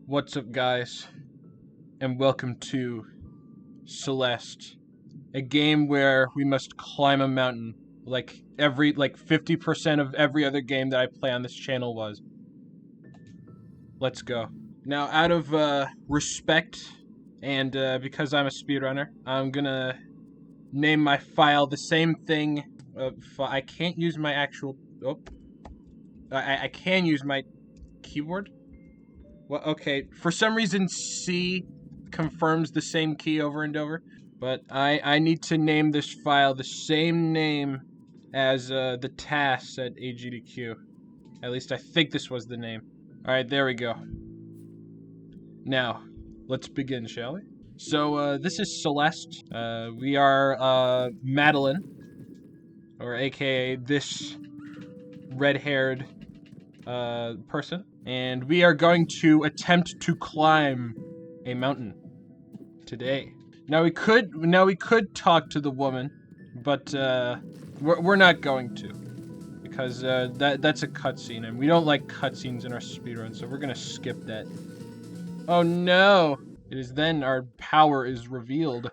What's up, guys, and welcome to Celeste, a game where we must climb a mountain like 50% of every other game that I play on this channel was. Let's go. Now, out of respect and because I'm a speedrunner, I'm gonna name my file the same thing. I can't use my actual... Oh. I can use my keyboard? Well, okay, for some reason C confirms the same key over and over, but I need to name this file the same name as the tasks at AGDQ. At least I think this was the name. Alright, there we go. Now, let's begin, shall we? So, this is Celeste. We are, Madeline, or aka this red-haired, person. And we are going to attempt to climb a mountain today. Now we could talk to the woman, but we're not going to, because that's a cutscene, and we don't like cutscenes in our speedrun, so we're gonna skip that. Oh no! It is then our power is revealed.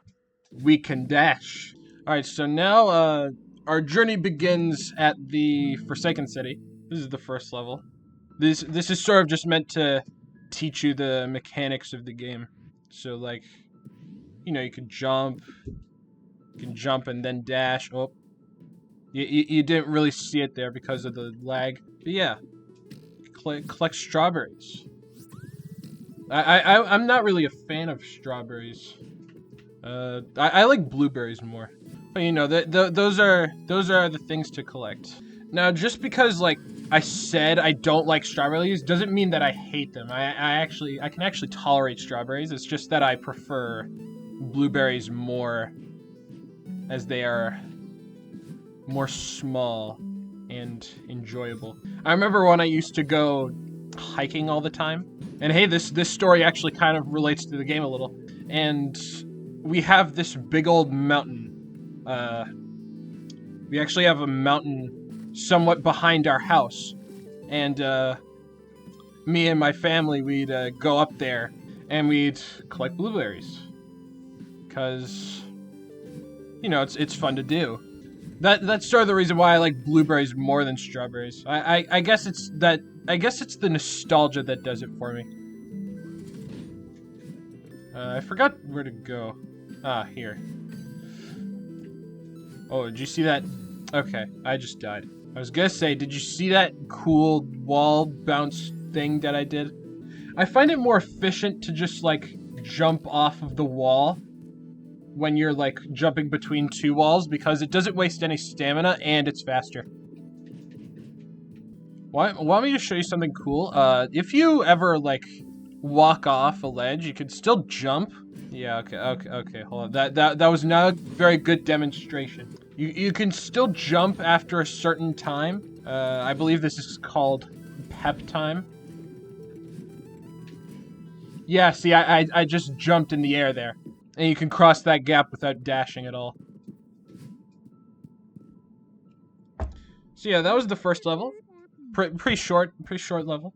We can dash. All right, so now our journey begins at the Forsaken City. This is the first level. This is sort of just meant to teach you the mechanics of the game. So, like, you know, you can jump and then dash. Oh, you didn't really see it there because of the lag. But yeah, collect strawberries. I'm not really a fan of strawberries. I like blueberries more. But you know, those are the things to collect. Now, just because, like, I said I don't like strawberries doesn't mean that I hate them. I can actually tolerate strawberries. It's just that I prefer blueberries more, as they are more small and enjoyable. I remember when I used to go hiking all the time. And hey, this story actually kind of relates to the game a little. And we have this big old mountain. We actually have a mountain somewhat behind our house, and me and my family, we'd go up there and we'd collect blueberries, because you know, it's fun to do. That's sort of the reason why I like blueberries more than strawberries. I guess it's the nostalgia that does it for me. I forgot where to go. Ah, here. Oh, did you see that? Okay, I just died. I was gonna say, did you see that cool wall bounce thing that I did? I find it more efficient to just, like, jump off of the wall when you're, like, jumping between two walls, because it doesn't waste any stamina and it's faster. Want me to show you something cool? If you ever, like, walk off a ledge, you can still jump. Yeah, okay, hold on. That was not a very good demonstration. You can still jump after a certain time. I believe this is called pep time. Yeah, see, I just jumped in the air there. And you can cross that gap without dashing at all. So yeah, that was the first level. Pretty short level.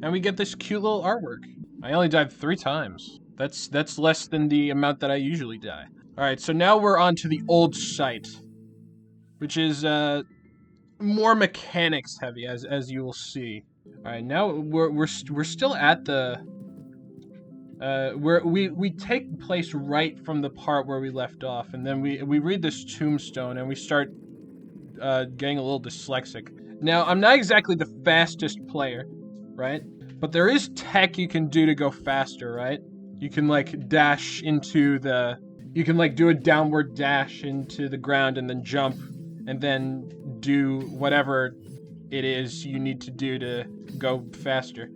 And we get this cute little artwork. I only died 3 times. That's less than the amount that I usually die. Alright, so now we're on to the old site, which is more mechanics heavy, as you will see. Alright, now we're still at the we take place right from the part where we left off, and then we read this tombstone and we start getting a little dyslexic. Now, I'm not exactly the fastest player, right? But there is tech you can do to go faster, right? You can, like, dash into the... You can, like, do a downward dash into the ground and then jump, and then do whatever it is you need to do to go faster.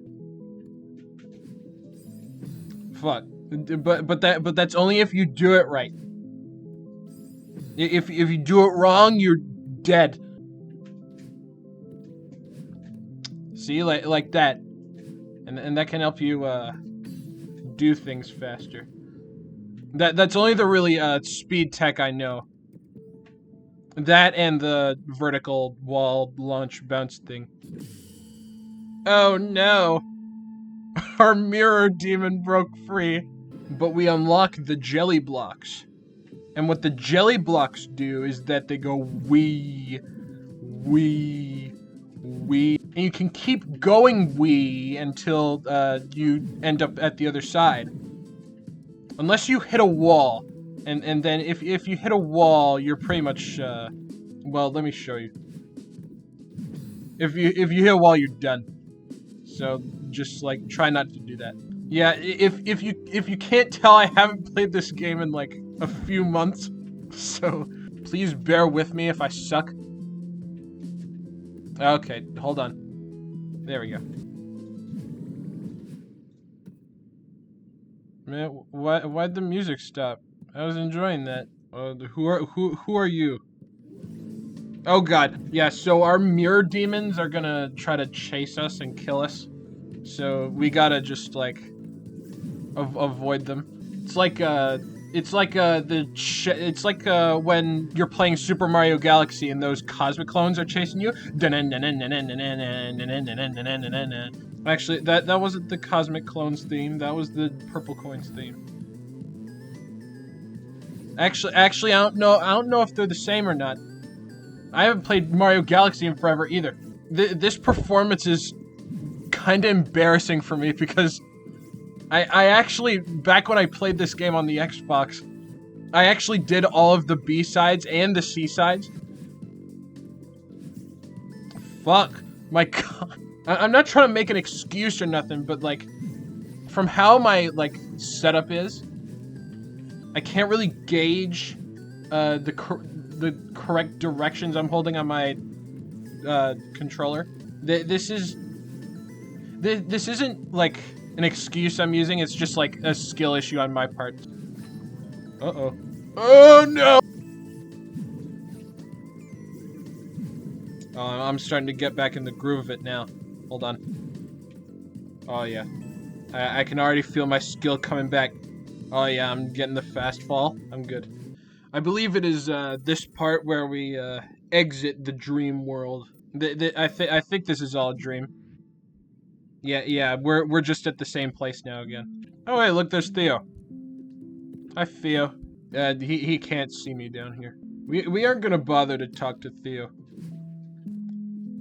Fuck. But that's only if you do it right. If you do it wrong, you're dead. See, like that. And that can help you, do things faster. That's only the really speed tech I know. That and the vertical wall launch bounce thing. Oh no! Our mirror demon broke free. But we unlock the jelly blocks. And what the jelly blocks do is that they go wee. And you can keep going wee until you end up at the other side. Unless you hit a wall. And then if you hit a wall, you're pretty much, well, let me show you. If you hit a wall, you're done. So just like try not to do that. Yeah, if you can't tell, I haven't played this game in like a few months, so please bear with me if I suck. Okay, hold on. There we go. Man, why'd the music stop? I was enjoying that. Who are you? Oh god, yeah. So our mirror demons are gonna try to chase us and kill us. So we gotta just like avoid them. It's like when you're playing Super Mario Galaxy and those cosmic clones are chasing you. Actually, that wasn't the cosmic clones theme. That was the purple coins theme. Actually, I don't know if they're the same or not. I haven't played Mario Galaxy in forever either. This performance is kind of embarrassing for me because I actually, back when I played this game on the Xbox, I actually did all of the B-sides and the C-sides. Fuck. My god. I'm not trying to make an excuse or nothing, but like, from how my like setup is, I can't really gauge the correct directions I'm holding on my controller. This isn't like an excuse I'm using, it's just like a skill issue on my part. Uh-oh. Oh no! Oh, I'm starting to get back in the groove of it now. Hold on. Oh yeah. I can already feel my skill coming back. Oh yeah, I'm getting the fast fall. I'm good. I believe it is this part where we exit the dream world. I think this is all a dream. Yeah, we're just at the same place now again. Oh wait, look, there's Theo. Hi Theo. He can't see me down here. We aren't gonna bother to talk to Theo.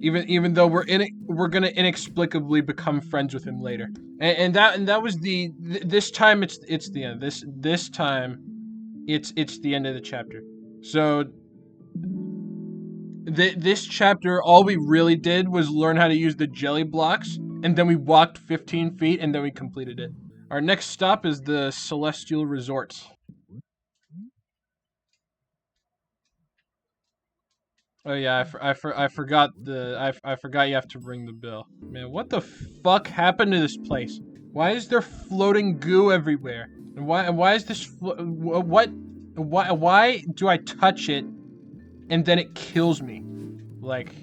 Even though we're gonna inexplicably become friends with him later. And that was this time it's the end. This time it's the end of the chapter. So this chapter, all we really did was learn how to use the jelly blocks, and then we walked 15 feet, and then we completed it. Our next stop is the Celestial Resort. Oh yeah, I forgot I forgot you have to ring the bell. Man, what the fuck happened to this place? Why is there floating goo everywhere? And why is this why do I touch it and then it kills me? Like,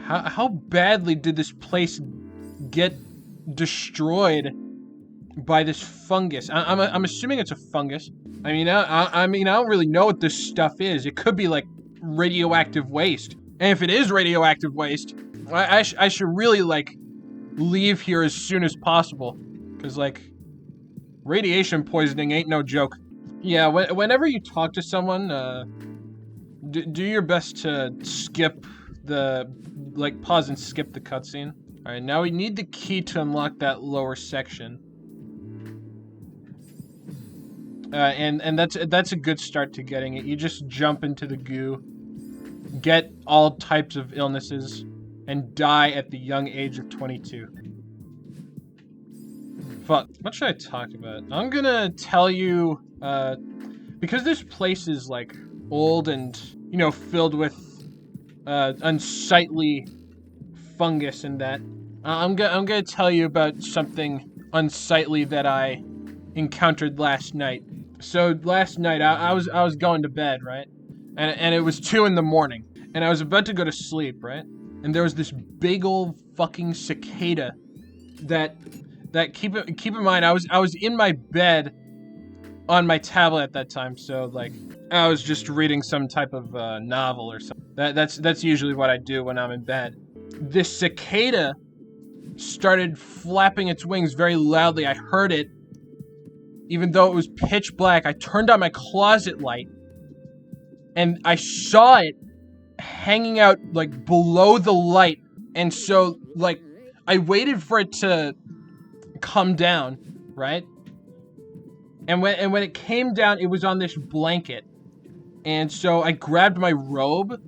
how badly did this place get destroyed by this fungus? I'm assuming it's a fungus. I mean I don't really know what this stuff is. It could be like radioactive waste. And if it is radioactive waste, I should really like leave here as soon as possible, because like radiation poisoning ain't no joke. Yeah, whenever you talk to someone, do your best to skip the, like, pause and skip the cutscene. All right, now we need the key to unlock that lower section. And that's a good start to getting it. You just jump into the goo, get all types of illnesses, and die at the young age of 22. Fuck, what should I talk about? I'm gonna tell you, because this place is like old and, you know, filled with unsightly fungus and that, I'm gonna tell you about something unsightly that I encountered last night. So last night I was going to bed, right? And it was 2 in the morning, and I was about to go to sleep, right? And there was this big old fucking cicada that keep in mind, I was in my bed on my tablet at that time, so like I was just reading some type of novel or something. That's usually what I do when I'm in bed. This cicada started flapping its wings very loudly. I heard it, even though it was pitch black. I turned on my closet light, and I saw it hanging out, like, below the light. And so, like, I waited for it to come down, right? And when it came down, it was on this blanket. And so I grabbed my robe,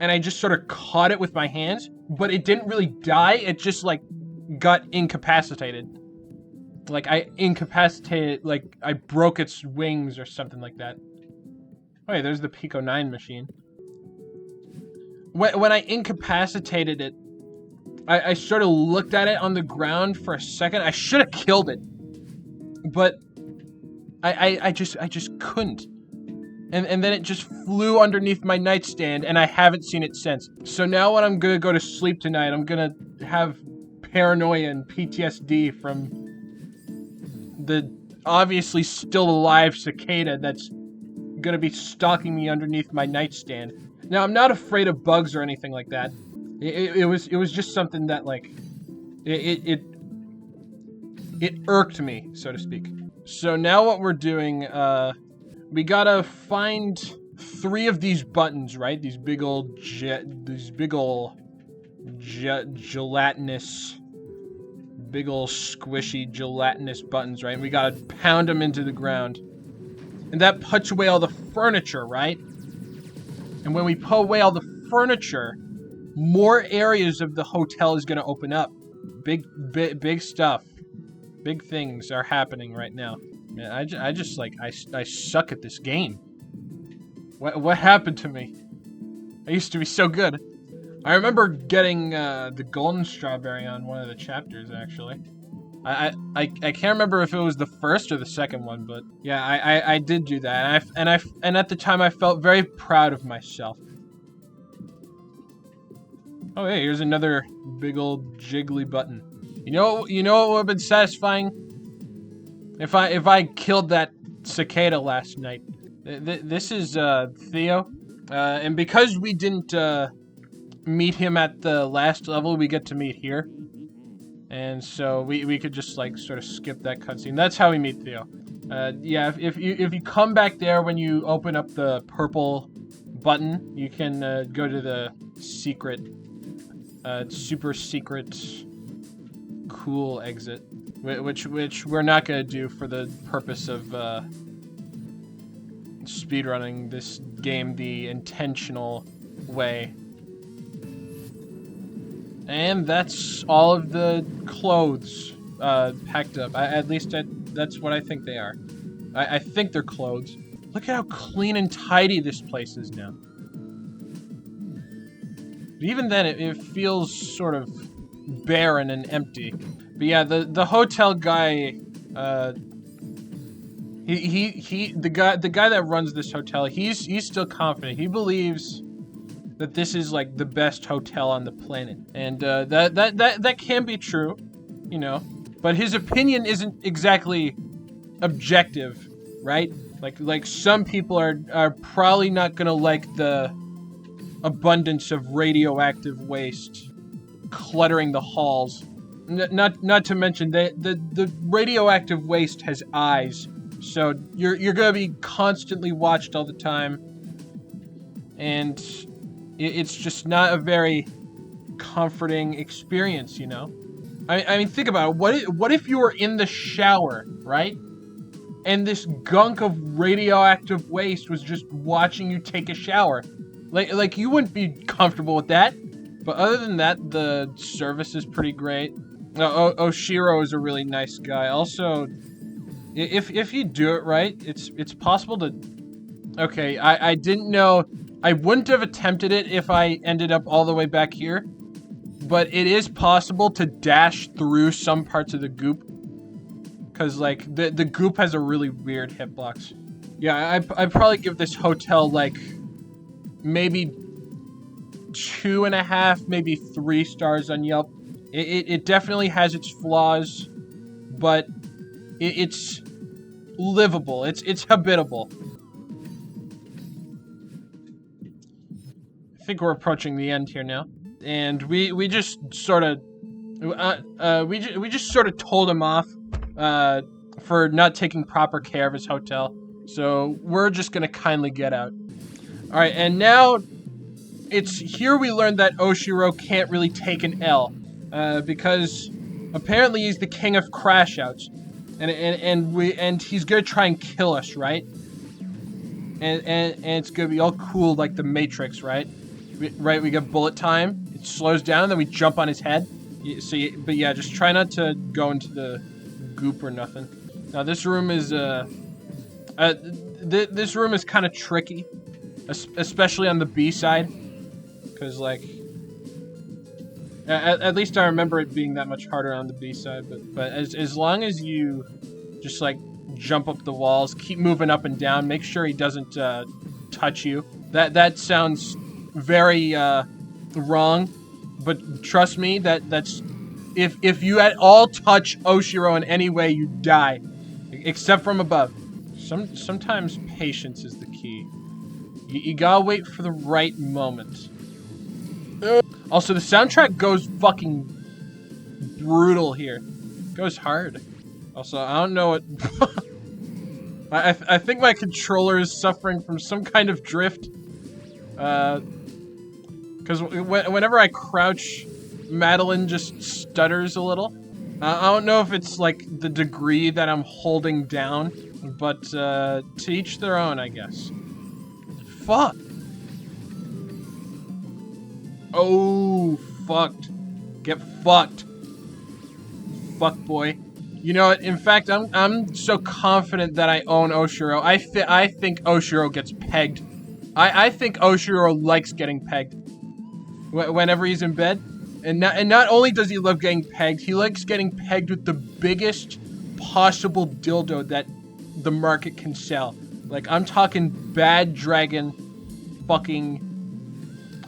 and I just sort of caught it with my hands. But it didn't really die. It just, like, got incapacitated. Like, I incapacitated, like, I broke its wings or something like that. Oh, yeah, there's the Pico 9 machine. When I incapacitated it, I sort of looked at it on the ground for a second. I should have killed it. But I just couldn't. And then it just flew underneath my nightstand, and I haven't seen it since. So now when I'm gonna go to sleep tonight, I'm gonna have paranoia and PTSD from the obviously still alive cicada that's gonna be stalking me underneath my nightstand. Now, I'm not afraid of bugs or anything like that. It was just something that, like, it irked me, so to speak. So now what we're doing, we gotta find 3 of these buttons, right? These big old gelatinous, big old squishy gelatinous buttons, right? And we gotta pound them into the ground. And that puts away all the furniture, right? And when we put away all the furniture, more areas of the hotel is gonna open up. Big stuff. Big things are happening right now. Man, I just like, I suck at this game. What happened to me? I used to be so good. I remember getting the golden strawberry on one of the chapters, actually. I can't remember if it was the first or the second one, but yeah, I did do that, and at the time I felt very proud of myself. Oh hey, here's another big old jiggly button. You know what would have been satisfying? If I killed that cicada last night. This is Theo, and because we didn't meet him at the last level, we get to meet here. And so we could just, like, sort of skip that cutscene. That's how we meet Theo. Yeah, if you come back there when you open up the purple button, you can go to the secret, super secret, cool exit, which we're not gonna do for the purpose of speedrunning this game the intentional way. And that's all of the clothes packed up. At least that's what I think they are. I think they're clothes. Look at how clean and tidy this place is now. But even then, it feels sort of barren and empty. But yeah, the hotel guy, the guy that runs this hotel, he's still confident. He believes that this is, like, the best hotel on the planet, and that can be true, you know. But his opinion isn't exactly objective, right? Like some people are probably not gonna like the abundance of radioactive waste cluttering the halls. Not to mention the radioactive waste has eyes, so you're gonna be constantly watched all the time, and it's just not a very comforting experience, you know? I mean, think about it. What if you were in the shower, right? And this gunk of radioactive waste was just watching you take a shower. Like you wouldn't be comfortable with that. But other than that, the service is pretty great. Oshiro is a really nice guy. Also, if you do it right, it's possible to... Okay, I didn't know... I wouldn't have attempted it if I ended up all the way back here, but it is possible to dash through some parts of the goop, because, like, the goop has a really weird hitbox. Yeah, I'd probably give this hotel, like, maybe 2.5, maybe 3 stars on Yelp. It definitely has its flaws, but it's livable. It's habitable. I think we're approaching the end here now, and we just sort of We just sort of told him off for not taking proper care of his hotel. So we're just gonna kindly get out. All right, and now it's here we learned that Oshiro can't really take an L, because apparently he's the king of crash outs, and he's gonna try and kill us, right? And it's gonna be all cool like the Matrix, right? We get bullet time. It slows down, then we jump on his head. But yeah, just try not to go into the goop or nothing. Now this room is this room is kind of tricky, especially on the B side, because like at least I remember it being that much harder on the B side. But as long as you just like jump up the walls, keep moving up and down, make sure he doesn't touch you. That sounds very wrong, but trust me, that's if you at all touch Oshiro in any way, you die, except from above. Sometimes patience is the key. You gotta wait for the right moment. Also, the soundtrack goes fucking brutal here. It goes hard. Also, I don't know what. I think my controller is suffering from some kind of drift. Because whenever I crouch, Madeline just stutters a little. I don't know if it's like the degree that I'm holding down, but to each their own, I guess. Fuck. Oh, fucked. Get fucked. Fuck boy. You know what? In fact, I'm so confident that I own Oshiro. I think Oshiro gets pegged. I think Oshiro likes getting pegged. Whenever he's in bed. And not only does he love getting pegged, he likes getting pegged with the biggest possible dildo that the market can sell. Like, I'm talking Bad Dragon fucking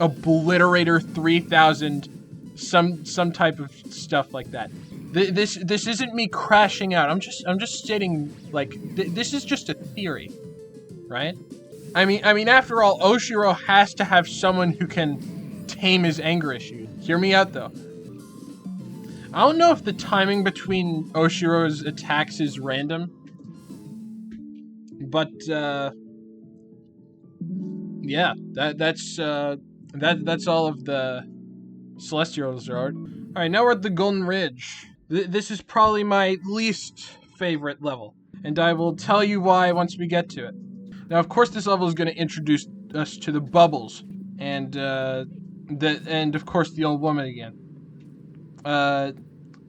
Obliterator 3000, some type of stuff like that. This isn't me crashing out. I'm just stating, like, this is just a theory, right? I mean, after all, Oshiro has to have someone who can tame his anger issues. Hear me out, though. I don't know if the timing between Oshiro's attacks is random, but yeah, that's all of the Celestials are. All right, now we're at the Golden Ridge. This is probably my least favorite level, and I will tell you why once we get to it. Now, of course, this level is going to introduce us to the bubbles, and of course the old woman again,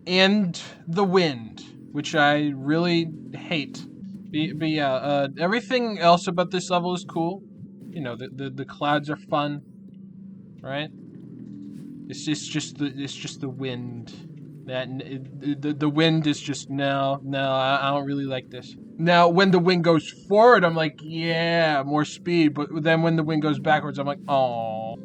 and the wind, which I really hate. But yeah, everything else about this level is cool. You know, the clouds are fun, right? It's just the wind. The wind is just no, I don't really like this. Now, when the wind goes forward, I'm like, yeah, more speed. But then when the wind goes backwards, I'm like, oh.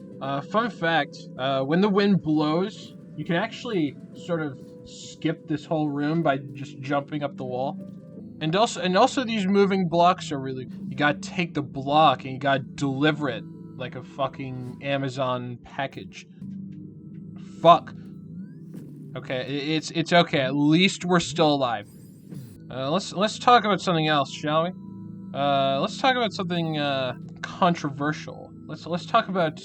Fun fact: when the wind blows, you can actually sort of skip this whole room by just jumping up the wall. And also these moving blocks are really. You gotta take the block and you gotta deliver it like a fucking Amazon package. Fuck. Okay, it's okay. At least we're still alive. Let's talk about something else, shall we? Let's talk about something controversial. Let's talk about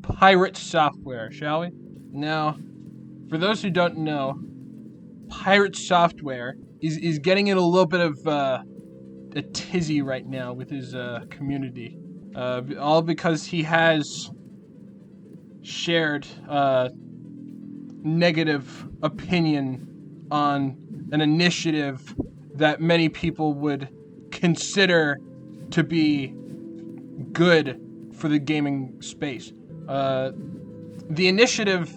pirate software, shall we? Now, for those who don't know, pirate software is getting in a little bit of a tizzy right now with his community, all because he has shared negative opinion on an initiative that many people would consider to be good for the gaming space. The initiative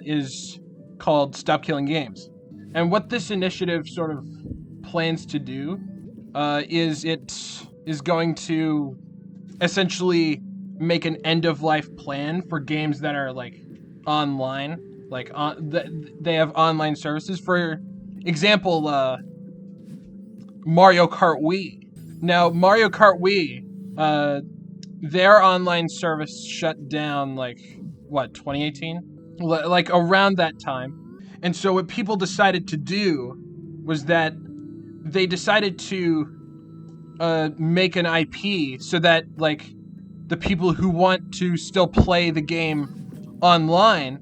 is called Stop Killing Games. And what this initiative sort of plans to do is it is going to essentially make an end-of-life plan for games that are like online. Like they have online services. For example, Mario Kart Wii. Now, Mario Kart Wii, their online service shut down like what, 2018? Like around that time. And so what people decided to do was that they decided to make an IP so that like the people who want to still play the game online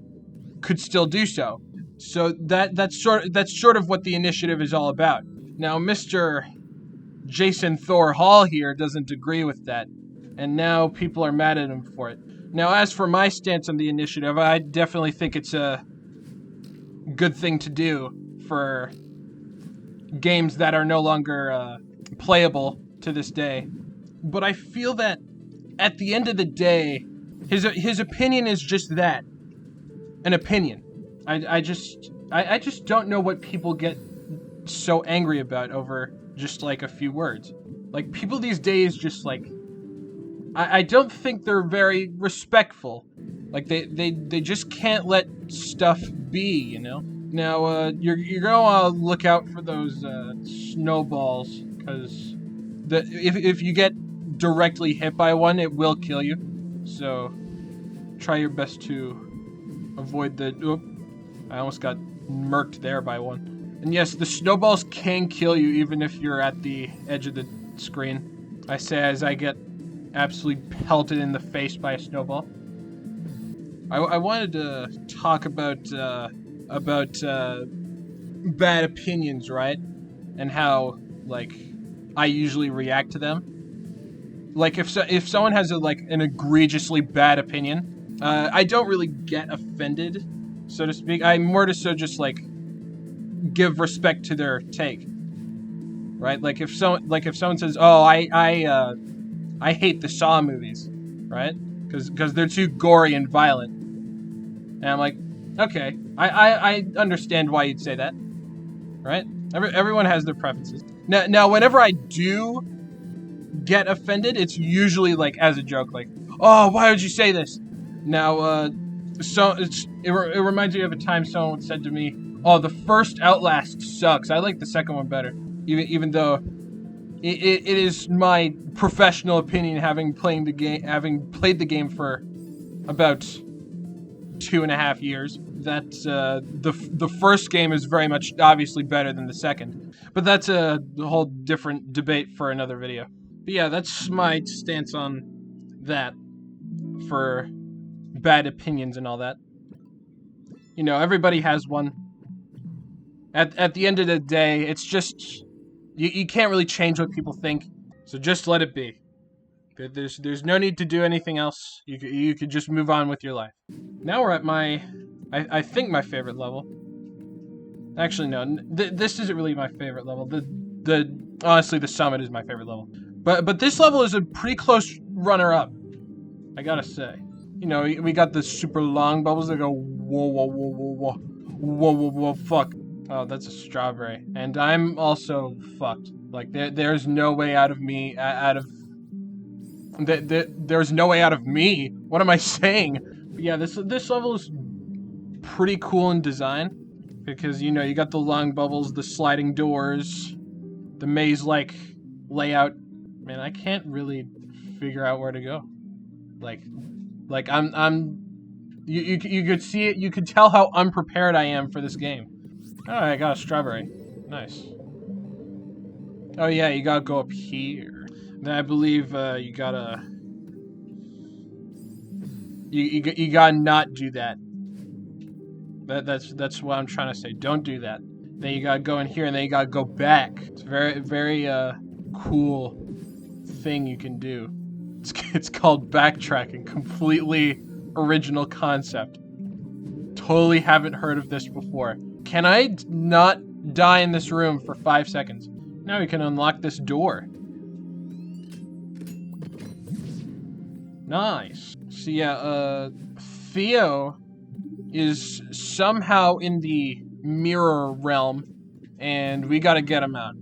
could still do so. So that's sort of what the initiative is all about. Now, Mr. Jason Thor Hall here doesn't agree with that, and now people are mad at him for it. Now, as for my stance on the initiative, I definitely think it's a good thing to do for games that are no longer playable to this day. But I feel that at the end of the day, his opinion is just that, an opinion. I just don't know what people get so angry about over just like a few words. Like, people these days just like, I don't think they're very respectful. Like, they just can't let stuff be, you know? Now, you're gonna look out for those snowballs, because if you get directly hit by one, it will kill you. So try your best to avoid the... Oop, I almost got murked there by one. And yes, the snowballs can kill you even if you're at the edge of the screen. I say as I get absolutely pelted in the face by a snowball. I wanted to talk about bad opinions, right? And how, like, I usually react to them. Like, if someone has an egregiously bad opinion, I don't really get offended, so to speak. I more so just like give respect to their take, right? Like if someone says, "Oh, I hate the Saw movies," right? Because they're too gory and violent, and I'm like, okay, I understand why you'd say that, right? Everyone has their preferences. Now, whenever I do get offended, it's usually like as a joke, like, "Oh, why would you say this?" Now, it reminds me of a time someone said to me, "Oh, the first Outlast sucks. I like the second one better," even though it is my professional opinion, having played the game for about 2.5 years, that the first game is very much obviously better than the second. But that's a whole different debate for another video. But yeah, that's my stance on that for bad opinions and all that. You know, everybody has one. At the end of the day, it's just you can't really change what people think, so just let it be. There's no need to do anything else. You could just move on with your life. Now we're at my, I think my favorite level. Actually, no, this isn't really my favorite level. Honestly, the summit is my favorite level. But this level is a pretty close runner-up, I gotta say. You know, we got the super long bubbles that go whoa whoa whoa whoa whoa whoa whoa whoa fuck. Oh, that's a strawberry, and I'm also fucked. Like there's no way out of me. There's no way out of me. What am I saying? But yeah, this level is pretty cool in design because you know you got the long bubbles, the sliding doors, the maze-like layout. Man, I can't really figure out where to go. Like you could see it. You could tell how unprepared I am for this game. Oh, I got a strawberry. Nice. Oh yeah, you gotta go up here. Then I believe you gotta you gotta not do that. That's what I'm trying to say. Don't do that. Then you gotta go in here, and then you gotta go back. It's a very cool thing you can do. It's called backtracking. Completely original concept. Totally haven't heard of this before. Can I not die in this room for 5 seconds? Now we can unlock this door. Nice. So yeah, Theo is somehow in the mirror realm, and we gotta get him out.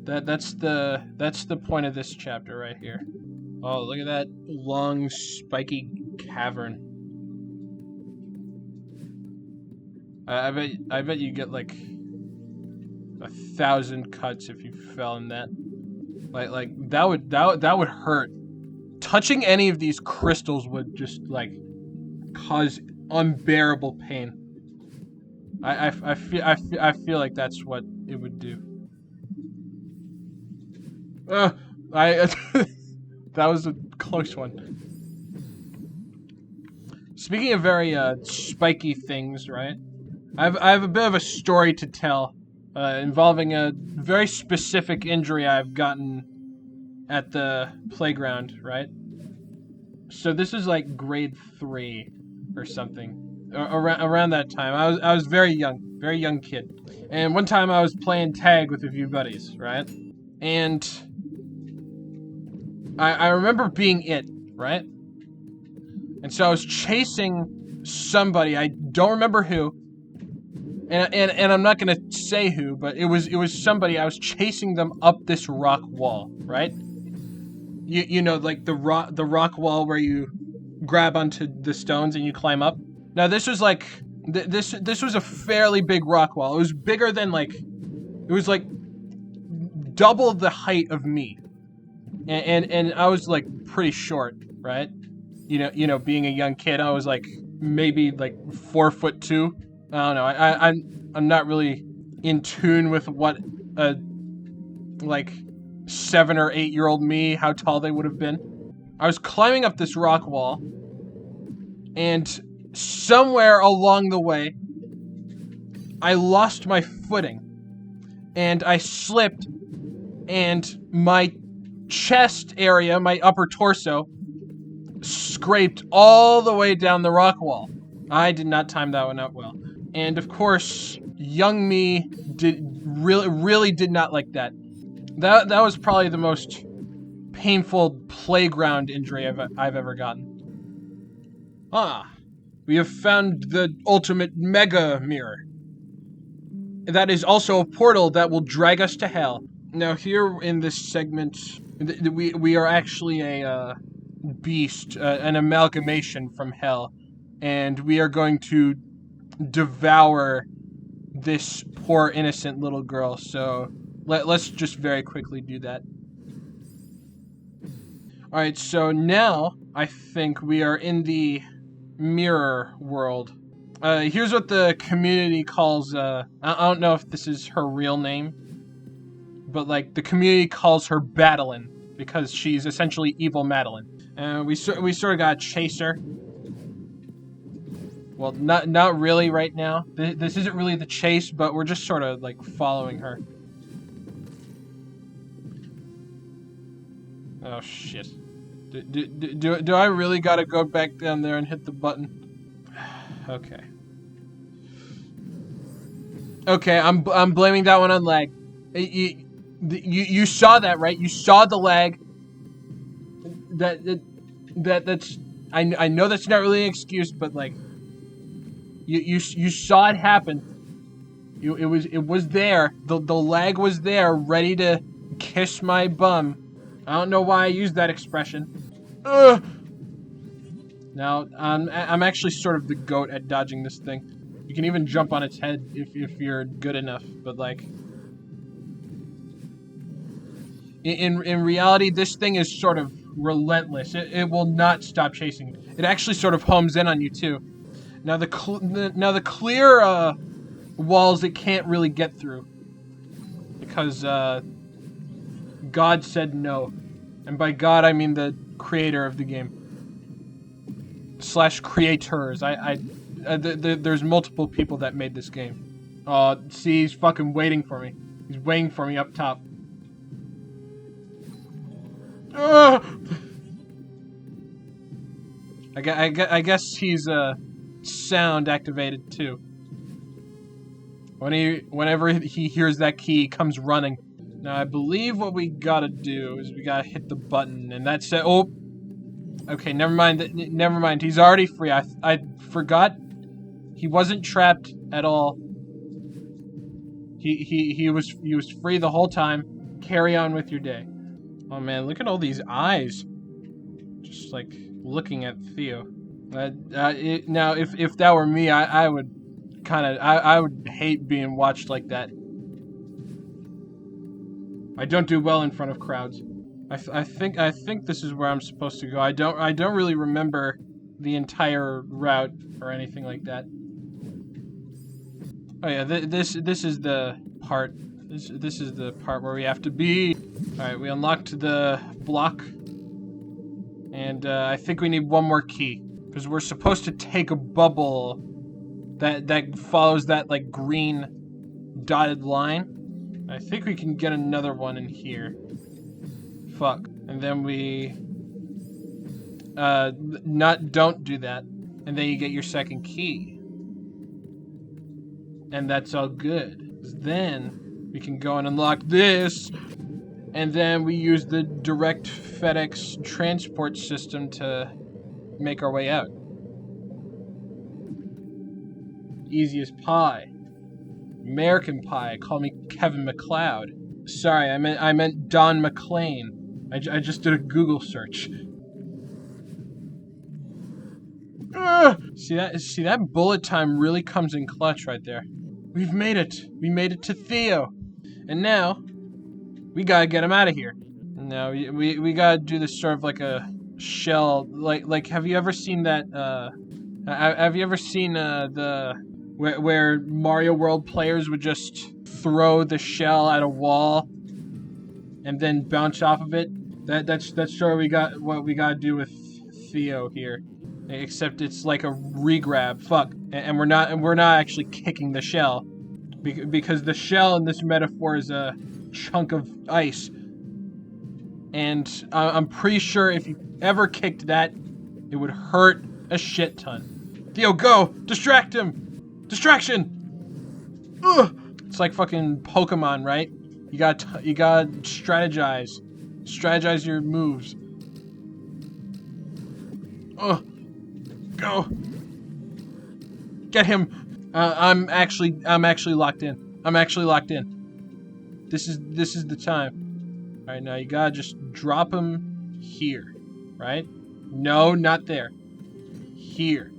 That's the point of this chapter right here. Oh, look at that long, spiky cavern. I bet you get like 1,000 cuts if you fell in that. Like that would hurt. Touching any of these crystals would just like cause unbearable pain. I feel like that's what it would do. I that was a close one. Speaking of very spiky things, right? I have a bit of a story to tell, involving a very specific injury I've gotten at the playground, right? So this is like grade 3 or something, around that time. I was very young kid, and one time I was playing tag with a few buddies, right? And I remember being it, right? And so I was chasing somebody, I don't remember who, and I'm not gonna say who, but it was somebody. I was chasing them up this rock wall, right? You know, like the rock wall where you grab onto the stones and you climb up. Now this was like this was a fairly big rock wall. It was bigger than like double the height of me, and I was like pretty short, right? You know, being a young kid, I was like maybe like 4'2". I don't know. I'm not really in tune with what a like 7 or 8 year old me, how tall they would have been. I was climbing up this rock wall, and somewhere along the way, I lost my footing, and I slipped, and my chest area, my upper torso, scraped all the way down the rock wall. I did not time that one out well. And of course, young me really did not like that. That was probably the most painful playground injury I've ever gotten. Ah, we have found the ultimate mega mirror. That is also a portal that will drag us to hell. Now here in this segment, we are actually a beast, an amalgamation from hell, and we are going to devour this poor innocent little girl. So let's just very quickly do that. Alright, so now I think we are in the mirror world. Here's what the community calls, I don't know if this is her real name, but like the community calls her Badeline, because she's essentially evil Madeline. We sort of got to chase her. Well, not really right now. This isn't really the chase, but we're just sort of like following her. Oh shit! Do I really gotta go back down there and hit the button? Okay. Okay, I'm blaming that one on lag. You saw that, right? You saw the lag. That's I know that's not really an excuse, but like you saw it happen. It was there. The lag was there, ready to kiss my bum. I don't know why I used that expression. Ugh. Now I'm actually sort of the goat at dodging this thing. You can even jump on its head if you're good enough, but like in reality, this thing is sort of relentless. It will not stop chasing you. It actually sort of homes in on you too. Now the clear walls it can't really get through because God said no, and by God I mean the creator of the game / creators. There's multiple people that made this game. See, he's fucking waiting for me. He's waiting for me up top. I guess he's sound activated too. Whenever he hears that key, he comes running. Now I believe what we gotta do is we gotta hit the button, and that's it. Oh, okay, never mind. Never mind. He's already free. I forgot. He wasn't trapped at all. He was free the whole time. Carry on with your day. Oh man, look at all these eyes. Just like looking at Theo. Now, if that were me, I would I would hate being watched like that. I don't do well in front of crowds. I think this is where I'm supposed to go. I don't really remember the entire route or anything like that. Oh yeah, this is the part. This is the part where we have to be. All right, we unlocked the block, and I think we need one more key because we're supposed to take a bubble that follows that like green dotted line. I think we can get another one in here. Fuck, and then we don't do that, and then you get your second key. And that's all good. Then we can go and unlock this, and then we use the direct FedEx transport system to make our way out. Easy as pie. American pie. Call me Kevin McLeod. Sorry, I meant Don McLean. I just did a Google search. See that bullet time really comes in clutch right there. We've made it. We made it to Theo. And now, we gotta get him out of here. Now, we gotta do this sort of like a shell. Like have you ever seen that, have you ever seen, where Mario World players would just throw the shell at a wall and then bounce off of it? That's sort of what we gotta do with Theo here. Except it's like a regrab. Fuck. And we're not actually kicking the shell. Because the shell in this metaphor is a chunk of ice. And I'm pretty sure if you ever kicked that, it would hurt a shit ton. Theo, go! Distract him! Distraction! Ugh! It's like fucking Pokemon, right? You gotta strategize. Strategize your moves. Ugh! Go! Get him! I'm actually locked in. I'm actually locked in. This is the time. All right, now you gotta just drop him here, right? No, not there. Here.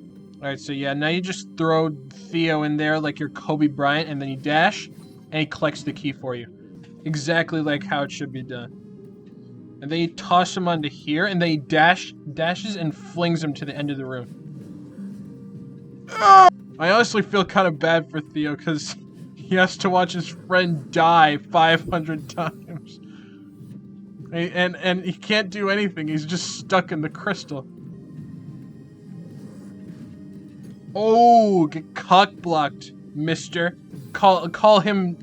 All right, so yeah, now you just throw Theo in there like you're Kobe Bryant, and then you dash, and he collects the key for you, exactly like how it should be done. And then you toss him onto here, and then he dashes and flings him to the end of the room. I honestly feel kind of bad for Theo because he has to watch his friend die 500 times. And he can't do anything. He's just stuck in the crystal. Oh, get cock blocked, mister. Call him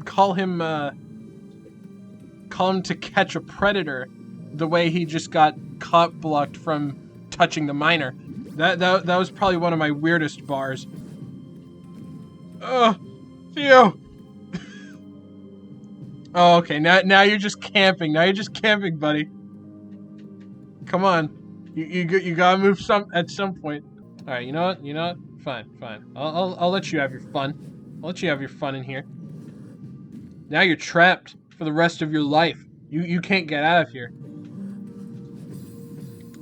to catch a predator the way he just got cock blocked from touching the miner. That was probably one of my weirdest bars. Theo. Oh, okay. Now you're just camping. Now you're just camping, buddy. Come on. You gotta move at some point. All right. You know what? Fine. I'll let you have your fun. I'll let you have your fun in here. Now you're trapped for the rest of your life. You can't get out of here.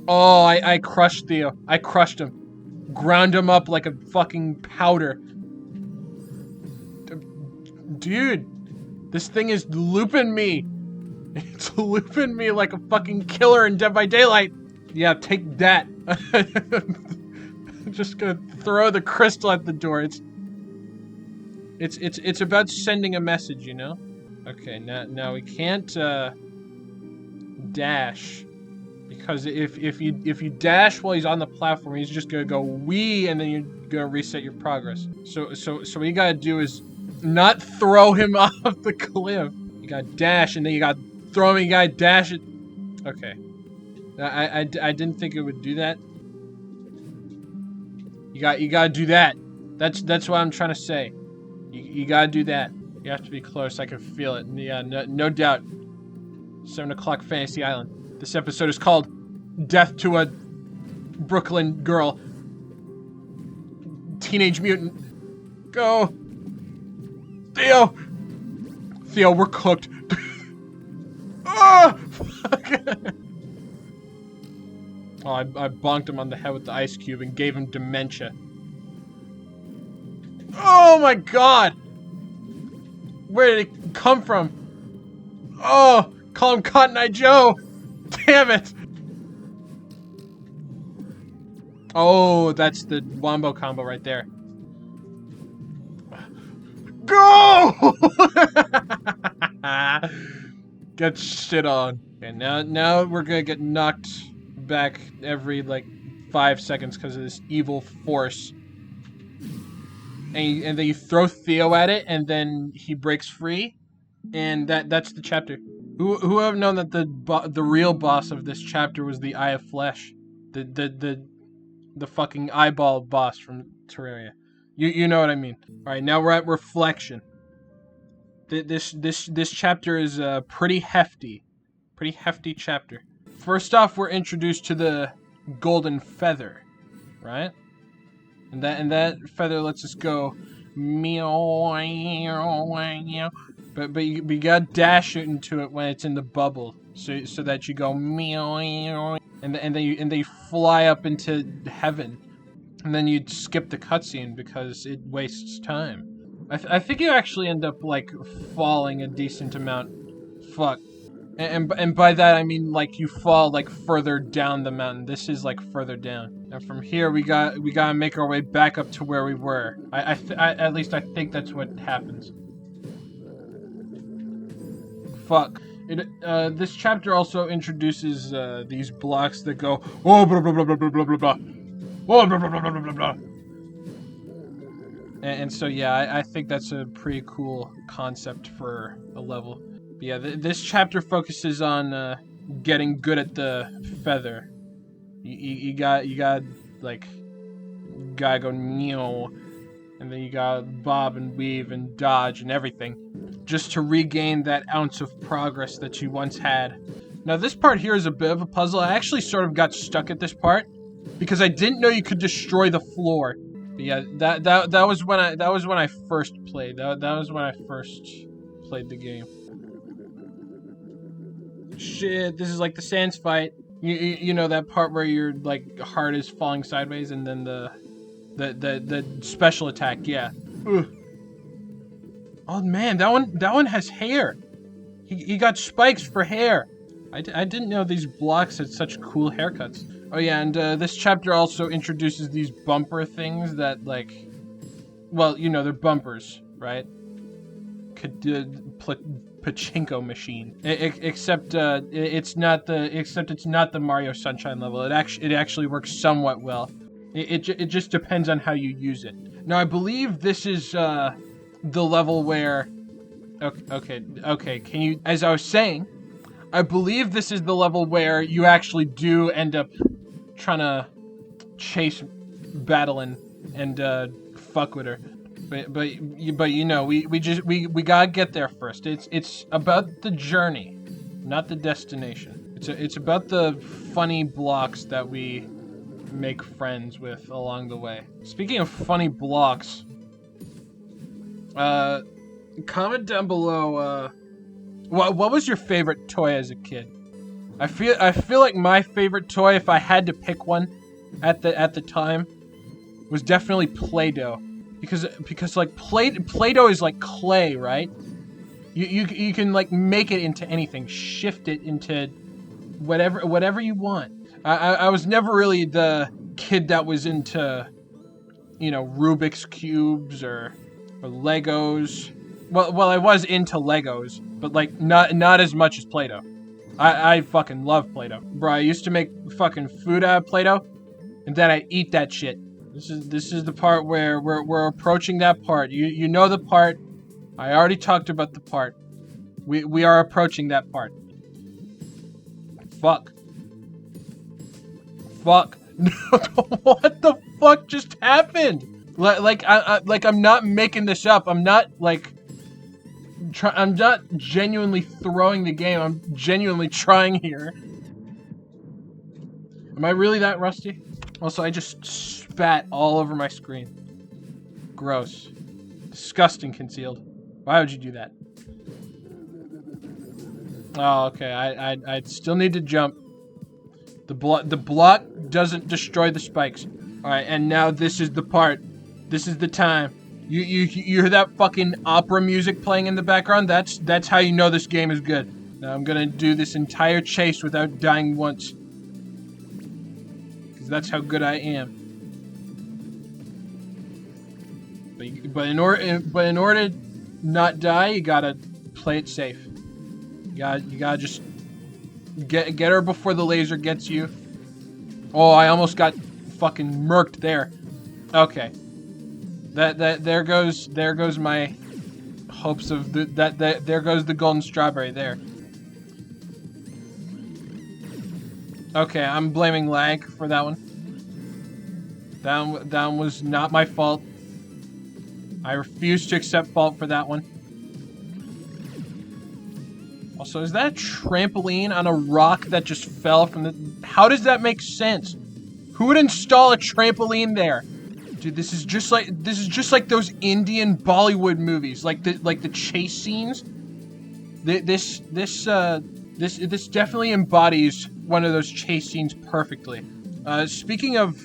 Oh, I crushed Theo. I crushed him. Ground him up like a fucking powder. Dude, this thing is looping me. It's looping me like a fucking killer in Dead by Daylight. Yeah, take that. I'm just gonna throw the crystal at the door. It's about sending a message, you know? Okay, now we can't dash. Because if you dash while he's on the platform, he's just gonna go wee, and then you're gonna reset your progress. So what you gotta do is not throw him off the cliff. You gotta dash, and then you gotta throw him. You gotta dash it. Okay. I didn't think it would do that. You gotta do that. That's what I'm trying to say. You gotta do that. You have to be close. I can feel it. Yeah, no doubt. 7 o'clock Fantasy Island. This episode is called Death to a Brooklyn Girl. Teenage Mutant. Go. Theo! Theo, we're cooked. Oh, fuck. Oh, I bonked him on the head with the ice cube and gave him dementia. Oh my god! Where did it come from? Oh! Call him Cotton Eye Joe! Damn it! Oh, that's the wombo combo right there. Go! Get shit on. Okay, now we're gonna get knocked back every like 5 seconds because of this evil force. And then you throw Theo at it, and then he breaks free, and that's the chapter. Who would have known that the real boss of this chapter was the Eye of Flesh, the fucking eyeball boss from Terraria. You know what I mean. All right, now we're at reflection. This chapter is pretty hefty chapter. First off, we're introduced to the golden feather, right? And that feather lets us go meow. But you gotta dash it into it when it's in the bubble, so that you go meow, and then you fly up into heaven, and then you skip the cutscene because it wastes time. I think you actually end up like falling a decent amount. Fuck. And by that I mean like you fall like further down the mountain. This is like further down. And from here we gotta make our way back up to where we were. At least I think that's what happens. Fuck. This chapter also introduces these blocks that go oh blah blah blah blah blah blah blah blah. Oh blah blah blah blah blah blah. And so yeah, I think that's a pretty cool concept for a level. But yeah, this chapter focuses on getting good at the feather. You got like gotta go neo, and then you gotta bob and weave and dodge and everything, just to regain that ounce of progress that you once had. Now this part here is a bit of a puzzle. I actually sort of got stuck at this part because I didn't know you could destroy the floor. But yeah, that was when I first played. That was when I first played the game. Shit, this is like the Sans fight. You know that part where your like heart is falling sideways, and then the special attack. Yeah. Ugh. Oh man, that one has hair. He got spikes for hair. I didn't know these blocks had such cool haircuts. Oh yeah, and this chapter also introduces these bumper things that like, well, you know, they're bumpers, right? Pachinko machine. Except it's not the Mario Sunshine level. It actually works somewhat well. It just depends on how you use it. Now I believe this is the level where. Okay. Can you? As I was saying, I believe this is the level where you actually do end up trying to chase Badeline and fuck with her. But you know, we gotta get there first. It's about the journey, not the destination. It's about the funny blocks that we make friends with along the way. Speaking of funny blocks, comment down below what was your favorite toy as a kid? I feel like my favorite toy, if I had to pick one at the time, was definitely Play-Doh. Because like Play-Doh is like clay, right? You can like make it into anything, shift it into whatever you want. I was never really the kid that was into, you know, Rubik's cubes or Legos. Well, I was into Legos, but like not as much as Play-Doh. I fucking love Play-Doh, bro. I used to make fucking food out of Play-Doh, and then I eat that shit. This is the part where we're approaching that part. You know the part. I already talked about the part. We are approaching that part. Fuck. What the fuck just happened? Like I'm not making this up. I'm not like I'm not genuinely throwing the game. I'm genuinely trying here. Am I really that rusty? Also, I just spat all over my screen. Gross. Disgusting, Concealed. Why would you do that? Oh, okay. I still need to jump. The block doesn't destroy the spikes. Alright, and now this is the part. This is the time. You hear that fucking opera music playing in the background? That's how you know this game is good. Now I'm gonna do this entire chase without dying once. That's how good I am. But in order not die, you gotta play it safe. You gotta just get her before the laser gets you. Oh, I almost got fucking murked there. Okay. There goes my hopes of there goes the golden strawberry there. Okay, I'm blaming lag for that one. That one was not my fault. I refuse to accept fault for that one. Also, is that a trampoline on a rock that just fell from the... How does that make sense? Who would install a trampoline there? Dude, this is just like those Indian Bollywood movies, like the chase scenes. This definitely embodies one of those chase scenes perfectly. Speaking of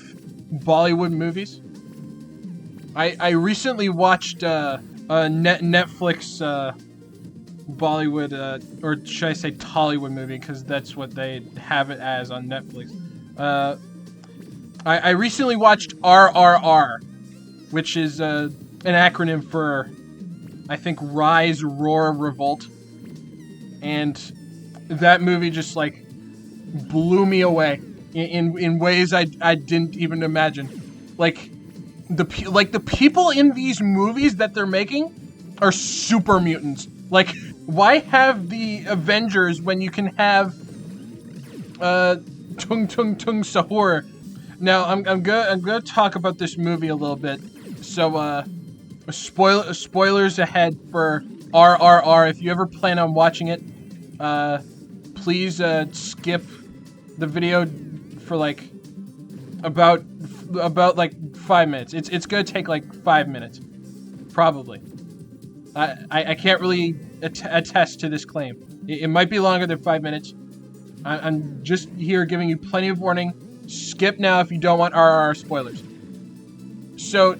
Bollywood movies, I recently watched Netflix Bollywood, or should I say Tollywood movie, because that's what they have it as on Netflix. I recently watched RRR, which is an acronym for, I think, Rise, Roar, Revolt. And that movie just, like, blew me away in ways I didn't even imagine. Like the people in these movies that they're making are super mutants. Like, why have the Avengers when you can have Tung Tung Tung Sahur? Now I'm gonna talk about this movie a little bit. So spoilers ahead for RRR. If you ever plan on watching it, please skip the video for like about like 5 minutes. It's gonna take like 5 minutes, probably. I can't really attest to this claim. It might be longer than 5 minutes. I'm just here giving you plenty of warning. Skip now if you don't want RRR spoilers. So,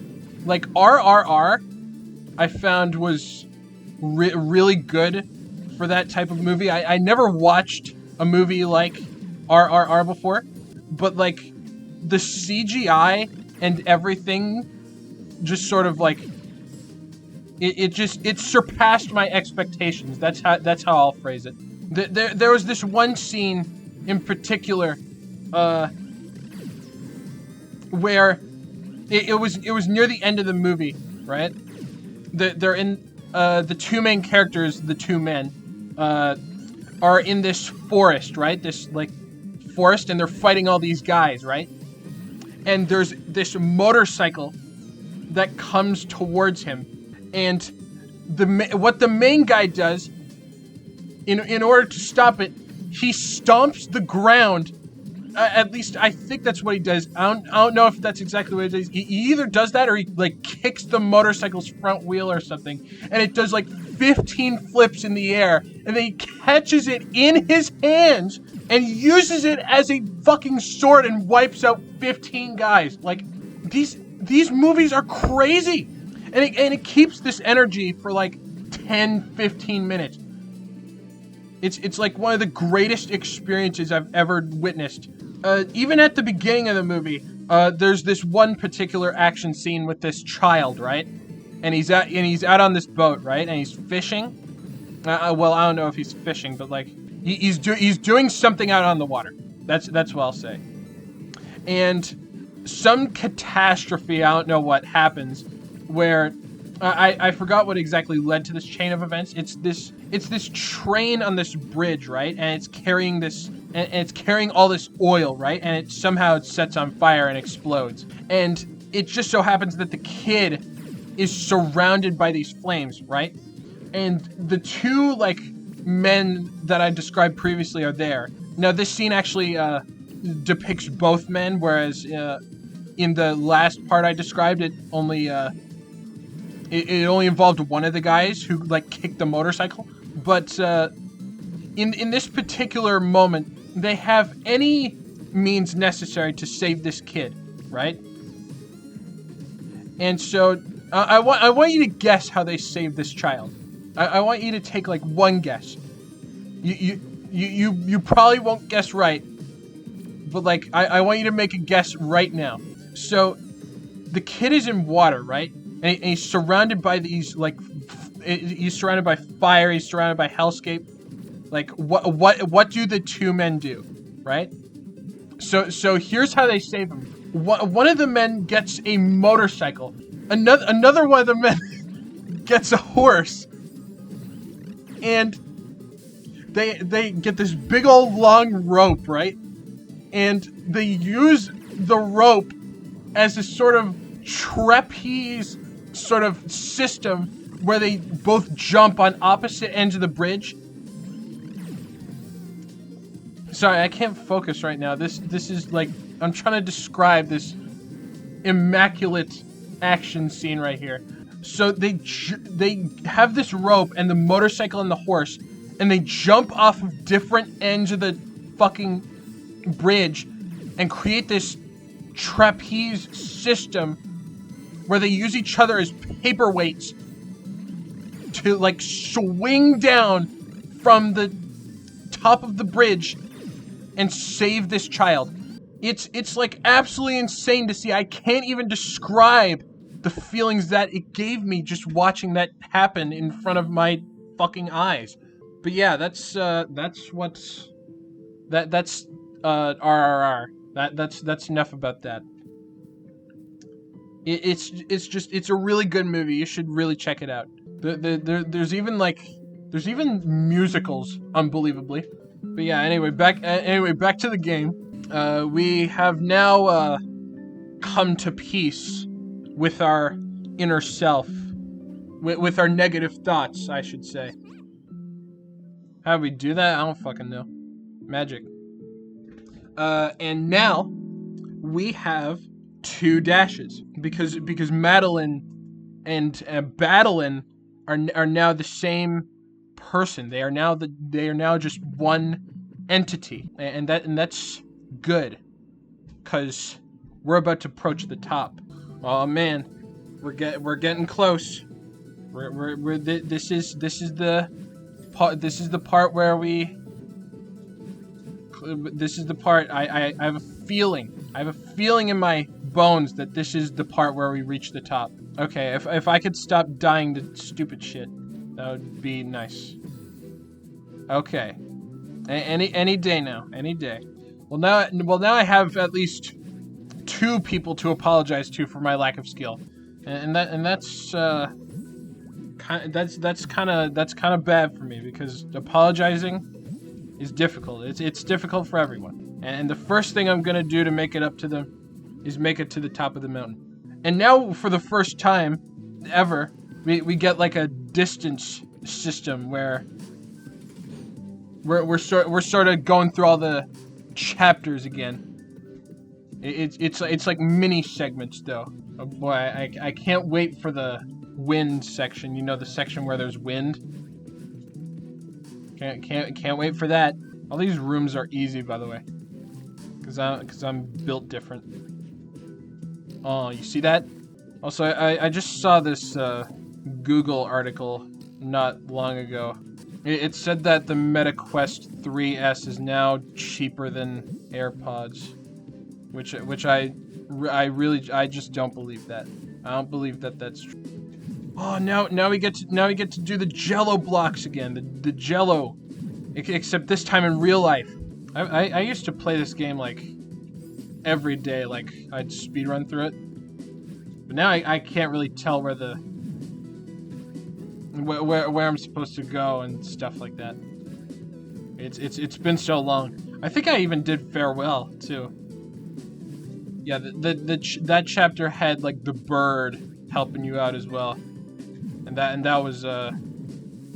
like, RRR, I found was really good for that type of movie. I never watched a movie like RRR before, but, like, the CGI and everything just sort of, like, it surpassed my expectations. That's how I'll phrase it. There was this one scene in particular, where it was near the end of the movie, right? They're in the two main characters, the two men, are in this forest, right? This like forest, and they're fighting all these guys, right? And there's this motorcycle that comes towards him, and what the main guy does, in order to stop it, he stomps the ground. At least I think that's what he does. I don't know if that's exactly what he does. He either does that or he like kicks the motorcycle's front wheel or something, and it does like 15 flips in the air, and then he catches it in his hands and uses it as a fucking sword and wipes out 15 guys. Like, these movies are crazy, and it keeps this energy for like 10-15 minutes. It's like one of the greatest experiences I've ever witnessed. Even at the beginning of the movie, there's this one particular action scene with this child, right? And he's out on this boat, right? And he's fishing. Well, I don't know if he's fishing, but like he's doing something out on the water. That's what I'll say. And some catastrophe, I don't know what happens, where I forgot what exactly led to this chain of events. It's this train on this bridge, right? And it's carrying this, and it's carrying all this oil, right? And it somehow sets on fire and explodes. And it just so happens that the kid is surrounded by these flames, right? And the two like men that I described previously are there. Now this scene actually depicts both men, whereas in the last part I described, it only involved one of the guys who like kicked the motorcycle. But in this particular moment, they have any means necessary to save this kid, right? And so I want you to guess how they saved this child. I want you to take like one guess. You probably won't guess right, but like I want you to make a guess right now. So the kid is in water, right? And he's surrounded by these like he's surrounded by fire. He's surrounded by hellscape. Like, what do the two men do, right? So here's how they save him. One of the men gets a motorcycle. Another one of the men gets a horse. And they get this big old long rope, right? And they use the rope as a sort of trapeze sort of system where they both jump on opposite ends of the bridge. Sorry, I can't focus right now. This is like, I'm trying to describe this immaculate action scene right here. So they have this rope and the motorcycle and the horse, and they jump off of different ends of the fucking bridge and create this trapeze system where they use each other as paperweights to like swing down from the top of the bridge and save this child. It's like absolutely insane to see. I can't even describe the feelings that it gave me just watching that happen in front of my fucking eyes. But yeah, that's what's that's RRR. That's enough about that. It's a really good movie. You should really check it out. There's even musicals, unbelievably. But yeah, anyway, back to the game. We have now come to peace with our inner self, with our negative thoughts, I should say. How do we do that? I don't fucking know. Magic. And now we have 2 dashes because Madeline and Badeline are now the same person. They are now just one entity, and that's good, cause we're about to approach the top. Oh man, we're getting close. This is the part where we. This is the part I have a feeling. I have a feeling in my bones that this is the part where we reach the top. Okay, if I could stop dying to stupid shit, that would be nice. Okay, any day now, any day. Well now I have at least 2 people to apologize to for my lack of skill, and that's kind of bad for me because apologizing is difficult. It's difficult for everyone. And the first thing I'm gonna do to make it up to them is make it to the top of the mountain. And now, for the first time ever, we get like a distance system where we're sort of going through all the chapters again. It's like mini segments though. Oh boy, I can't wait for the wind section. You know, the section where there's wind. Can't wait for that. All these rooms are easy, by the way, because I'm built different. Oh, you see that? Also, I just saw this Google article not long ago. It said that the Meta Quest 3S is now cheaper than AirPods, which I just don't believe that. I don't believe that that's true. Oh, now we get to do the Jello blocks again. The Jello, except this time in real life. I used to play this game like every day. Like I'd speedrun through it. But now I can't really tell where I'm supposed to go and stuff like that. It's been so long. I think I even did farewell too. Yeah, that chapter had like the bird helping you out as well. And that was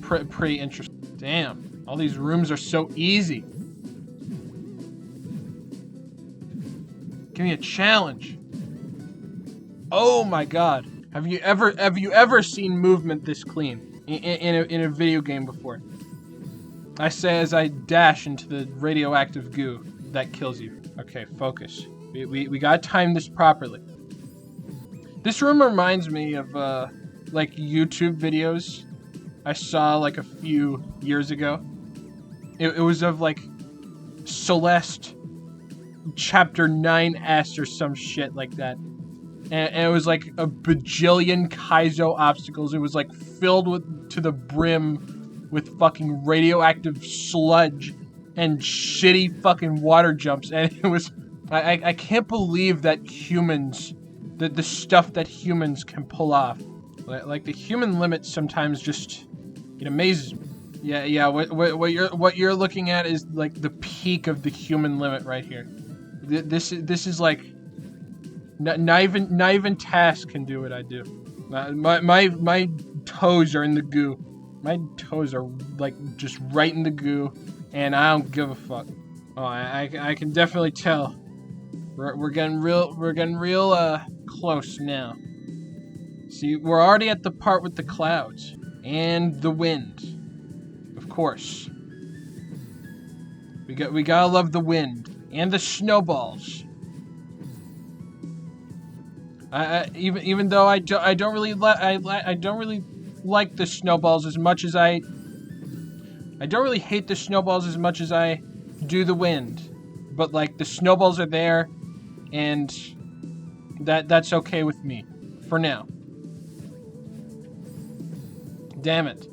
pretty interesting. Damn, all these rooms are so easy. Give me a challenge. Oh my god, have you ever seen movement this clean in a video game before? I say as I dash into the radioactive goo that kills you. Okay, focus. We gotta time this properly. This room reminds me of like YouTube videos I saw like a few years ago. It was of like Celeste chapter 9S or some shit like that. and it was like a bajillion Kaizo obstacles. It was like filled with to the brim with fucking radioactive sludge and shitty fucking water jumps, and it was I can't believe that humans, the stuff that humans can pull off. Like the human limit sometimes just, it amazes me. Yeah. What you're looking at is like the peak of the human limit right here. This is like not even Task can do what I do. My toes are in the goo. My toes are like just right in the goo, and I don't give a fuck. Oh, I can definitely tell. We're getting real close now. See, we're already at the part with the clouds and the wind. Of course. We gotta love the wind and the snowballs. Even though I don't really like the snowballs as much as I don't really hate the snowballs as much as I do the wind. But like the snowballs are there, and that's okay with me for now. Damn it.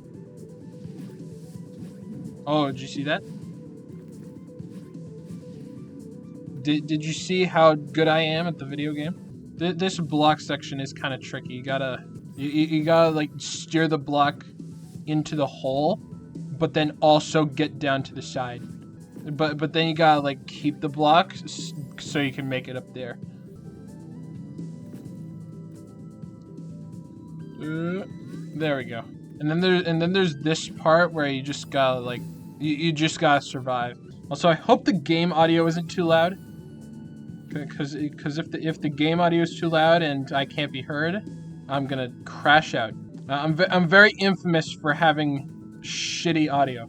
Oh, did you see that? Did you see how good I am at the video game? This block section is kind of tricky. You gotta like steer the block into the hole, but then also get down to the side. But then you gotta like keep the block so you can make it up there. There we go. And then there's this part where you just gotta like you just gotta survive. Also, I hope the game audio isn't too loud. Because if the game audio is too loud and I can't be heard, I'm gonna crash out. I'm very infamous for having shitty audio.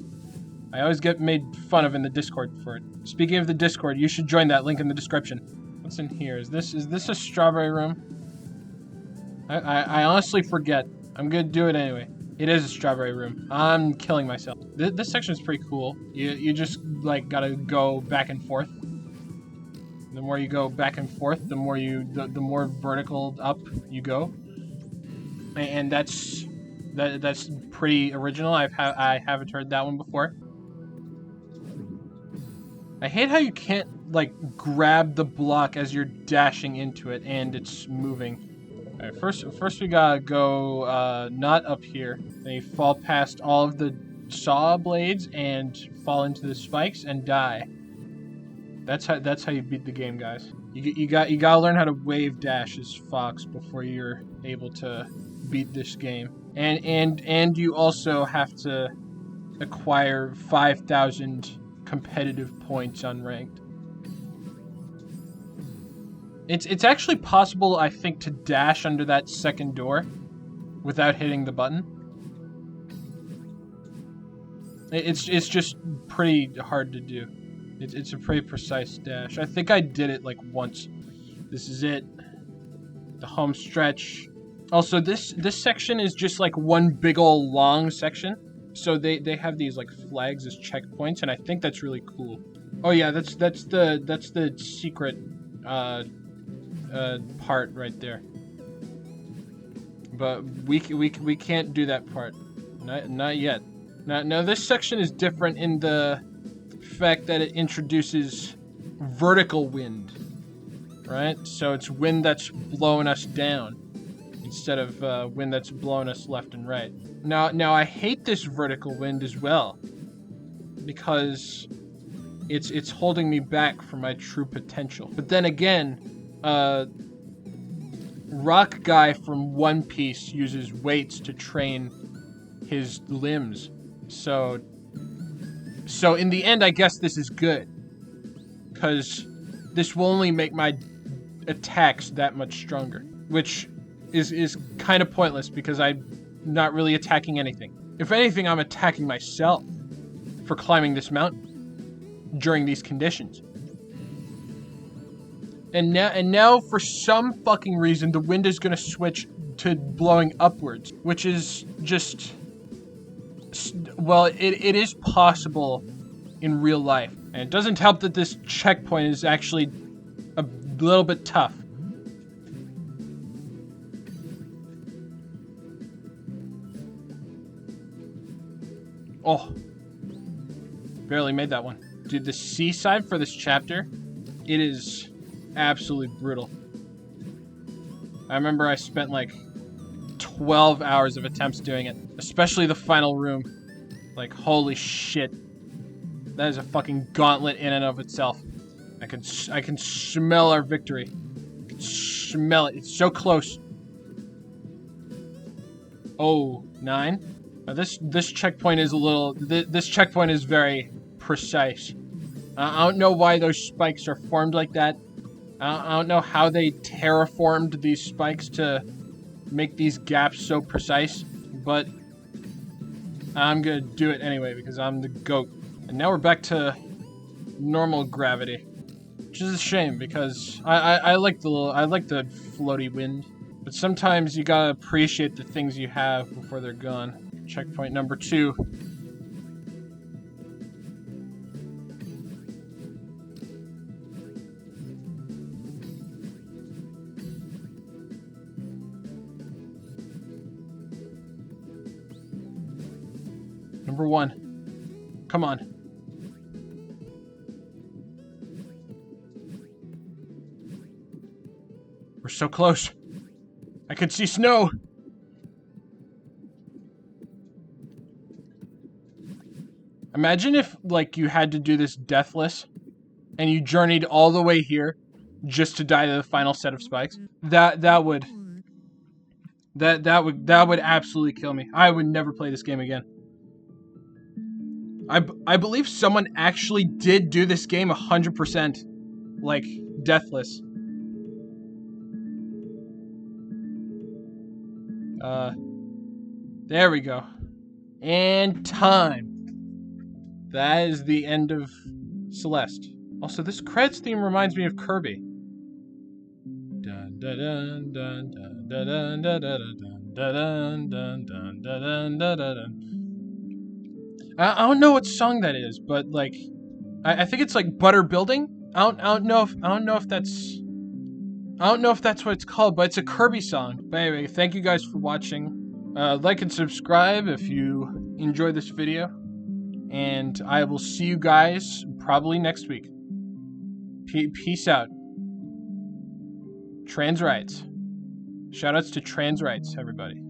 I always get made fun of in the Discord for it. Speaking of the Discord, you should join that link in the description. What's in here? Is this a strawberry room? I honestly forget. I'm gonna do it anyway. It is a strawberry room. I'm killing myself. This section is pretty cool. You just like gotta go back and forth. The more you go back and forth, the more vertical up you go, and that's pretty original. I haven't heard that one before. I hate how you can't like grab the block as you're dashing into it and it's moving. All right, first we gotta go not up here. Then you fall past all of the saw blades and fall into the spikes and die. That's how you beat the game, guys. You gotta learn how to wave dash as Fox before you're able to beat this game. And you also have to acquire 5,000 competitive points unranked. It's actually possible, I think, to dash under that second door without hitting the button. It's just pretty hard to do. It's a pretty precise dash. I think I did it like once. This is it. The home stretch. Also, this section is just like one big ol' long section. So they have these like flags as checkpoints, and I think that's really cool. Oh yeah, that's the secret part right there. But we can't do that part. Not yet. Now this section is different in the fact that it introduces vertical wind, right? So it's wind that's blowing us down instead of wind that's blowing us left and right. Now I hate this vertical wind as well because it's holding me back from my true potential. But then again, Rock Guy from One Piece uses weights to train his limbs, so in the end, I guess this is good, because this will only make my attacks that much stronger, which is kind of pointless because I'm not really attacking anything. If anything, I'm attacking myself for climbing this mountain during these conditions. And now for some fucking reason, the wind is gonna switch to blowing upwards, which is just... Well, it is possible in real life. And it doesn't help that this checkpoint is actually a little bit tough. Oh. Barely made that one. Dude, the seaside for this chapter, it is absolutely brutal. I remember I spent like 12 hours of attempts doing it. Especially the final room. Like, holy shit. That is a fucking gauntlet in and of itself. I can smell our victory. I can smell it. It's so close. Oh, 9. This checkpoint is a little. This checkpoint is very precise. I don't know why those spikes are formed like that. I don't know how they terraformed these spikes to make these gaps so precise, but I'm gonna do it anyway because I'm the GOAT. And now we're back to normal gravity, which is a shame because I like the floaty wind, but sometimes you gotta appreciate the things you have before they're gone. Checkpoint number 2. Number 1. Come on. We're so close. I can see snow. Imagine if, like, you had to do this deathless, and you journeyed all the way here just to die to the final set of spikes. That would absolutely kill me. I would never play this game again. I believe someone actually did do this game 100%, like, deathless. There we go. And time. That is the end of Celeste. Also, this credits theme reminds me of Kirby. Dun dun dun dun dun dun dun dun dun dun dun dun dun dun. I don't know what song that is, but like, I think it's like Butter Building. I don't know if that's what it's called, but it's a Kirby song. But anyway, thank you guys for watching. Like and subscribe if you enjoyed this video. And I will see you guys probably next week. Peace out. Trans rights. Shoutouts to trans rights, everybody.